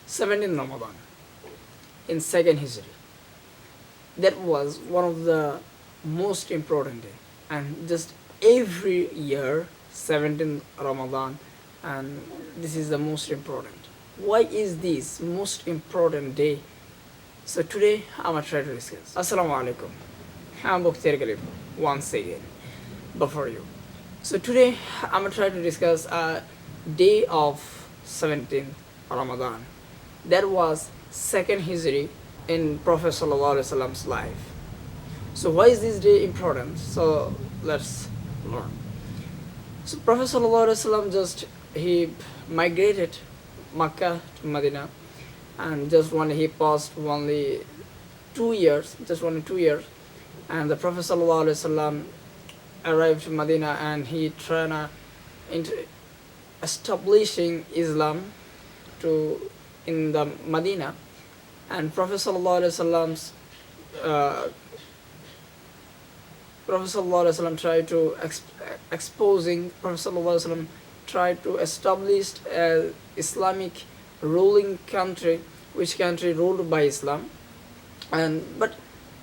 17th Ramadan in second Hijri. That was one of the most important day, and just every year 17th Ramadan, and this is the most important. Why is this most important day? So today I'm gonna try to discuss. Assalamu alaikum. I'm Bokther Galib once again before you. So today I'm gonna try to discuss a day of 17th Ramadan. That was second Hijri in Prophet Sallallahu Alaihi Wasallam's life. So why is this day important? So let's learn. So Prophet Sallallahu Alaihi Wasallam he migrated Makkah to Medina, and just when he passed only 2 years, and the Prophet Sallallahu Alaihi Wasallam arrived to Medina, and he tried into establishing Islam in the Medina, and Prophet Sallallahu Alaihi Wasallam's Prophet Sallallahu Alaihi Wasallam tried to exposing. Prophet Sallallahu Alaihi Wasallam tried to establish a Islamic ruling country, which country ruled by Islam, but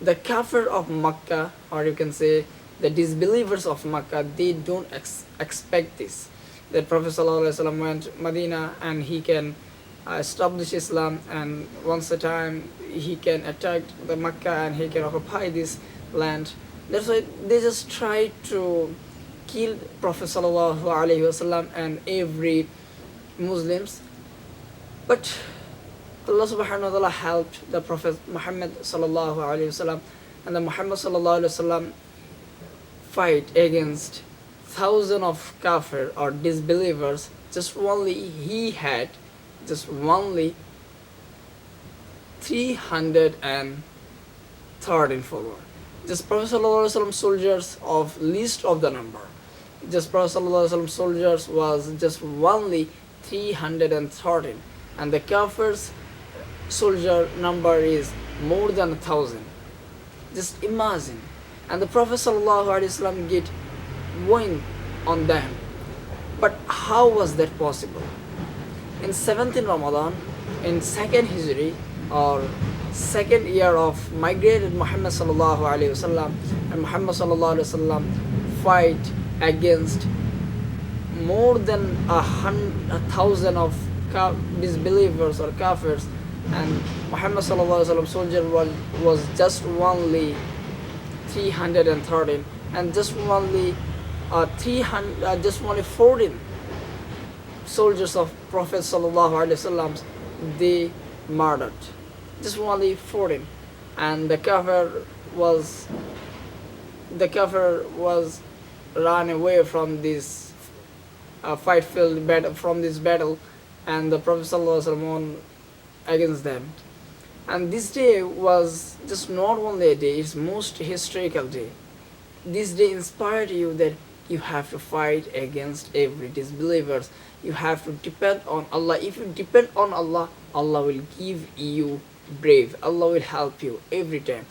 the kafir of Makkah, or you can say the disbelievers of Makkah, they don't expect this. That Prophet Sallallahu Alaihi Wasallam went to Medina and he can establish Islam, and once a time he can attack the Makkah and he can occupy this land. That's why they just try to kill Prophet Sallallahu Alaihi Wasallam and every Muslims. But Allah Subhanahu wa Taala helped the Prophet Muhammad Sallallahu Alaihi Wasallam, and the Muhammad Sallallahu Alaihi Wasallam fight against thousands of kafir or disbelievers. Just only 313 followers. Just Prophet Sallallahu Alaihi Wasallam soldiers of least of the number. Just Prophet Sallallahu Alaihi Wasallam soldiers was just only 313, and the kafir's soldier number is more than 1,000. Just imagine. And the Prophet Sallallahu Alaihi Wasallam get win on them. But how was that possible? In 17th Ramadan, in second Hijri, or second year of migrated Muhammad Sallallahu Alaihi Wasallam, and Muhammad Sallallahu Alaihi Wasallam fight against more than 1,000 of disbelievers or kafirs, and Muhammad Sallallahu Alaihi Wasallam soldier was just only 313, and just only 14 soldiers of Prophet Sallallahu Alaihi Wasallam they murdered. Just only 14, and the kafir was run away from this fight field battle, from this battle, and the Prophet Sallallahu Alaihi Wasallam won against them. And this day was just not only a day, it's most historical day. This day inspired you that you have to fight against every disbelievers. You have to depend on Allah. If you depend on Allah, Allah will give you brave. Allah will help you every time.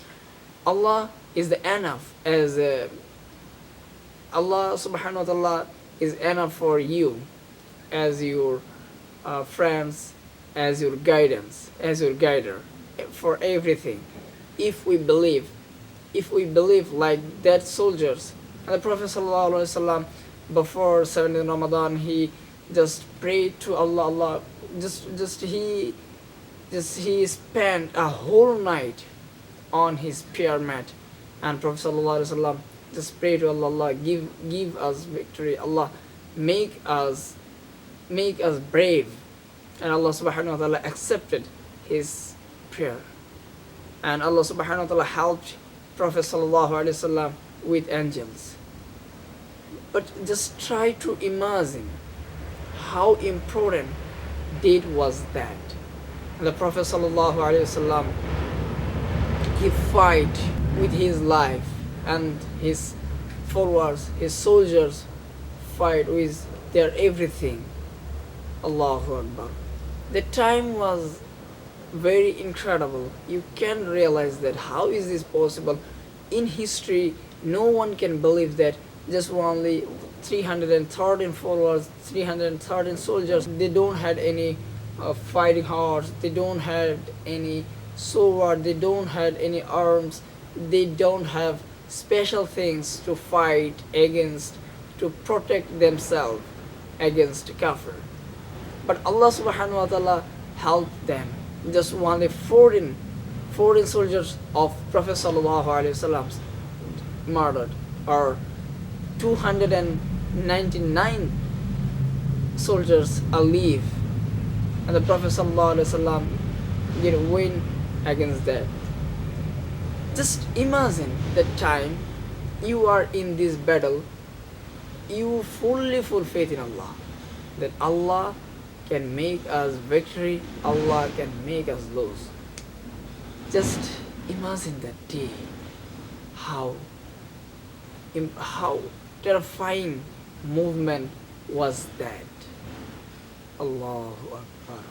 Allah is the enough, as Allah Subhanahu wa Taala is enough for you, as your friends, as your guidance, as your guider for everything. If we believe like that soldiers, and the Prophet Sallallahu Alaihi Wasallam before 17th Ramadan, he just prayed to Allah. He spent a whole night on his prayer mat, and Prophet Sallallahu Alaihi Wasallam just pray to Allah, give us victory. Allah, make us brave. And Allah Subhanahu wa Taala accepted his prayer, and Allah Subhanahu wa Taala helped Prophet Sallallahu Alaihi Wasallam with angels. But just try to imagine how important date was that. And the Prophet Sallallahu Alaihi Wasallam, he fight with his life, and his followers, his soldiers fight with their everything. Allahu Akbar. The time was very incredible. You can realize that how is this possible? In history, no one can believe that just only 313 followers, 313 soldiers, they don't had any fighting horse, they don't have any sword, they don't have any arms, they don't have special things to fight against, to protect themselves against kafir. But Allah subhanahu wa ta'ala helped them. Just only 14 soldiers of Prophet sallallahu alaihi wasallam murdered, or 299 soldiers alive, and the Prophet sallallahu alaihi wasallam get win against that. Just imagine that time you are in this battle, you fully full faith in Allah, that Allah can make us victory, Allah can make us lose. Just imagine that day, how terrifying movement was that. Allahu Akbar.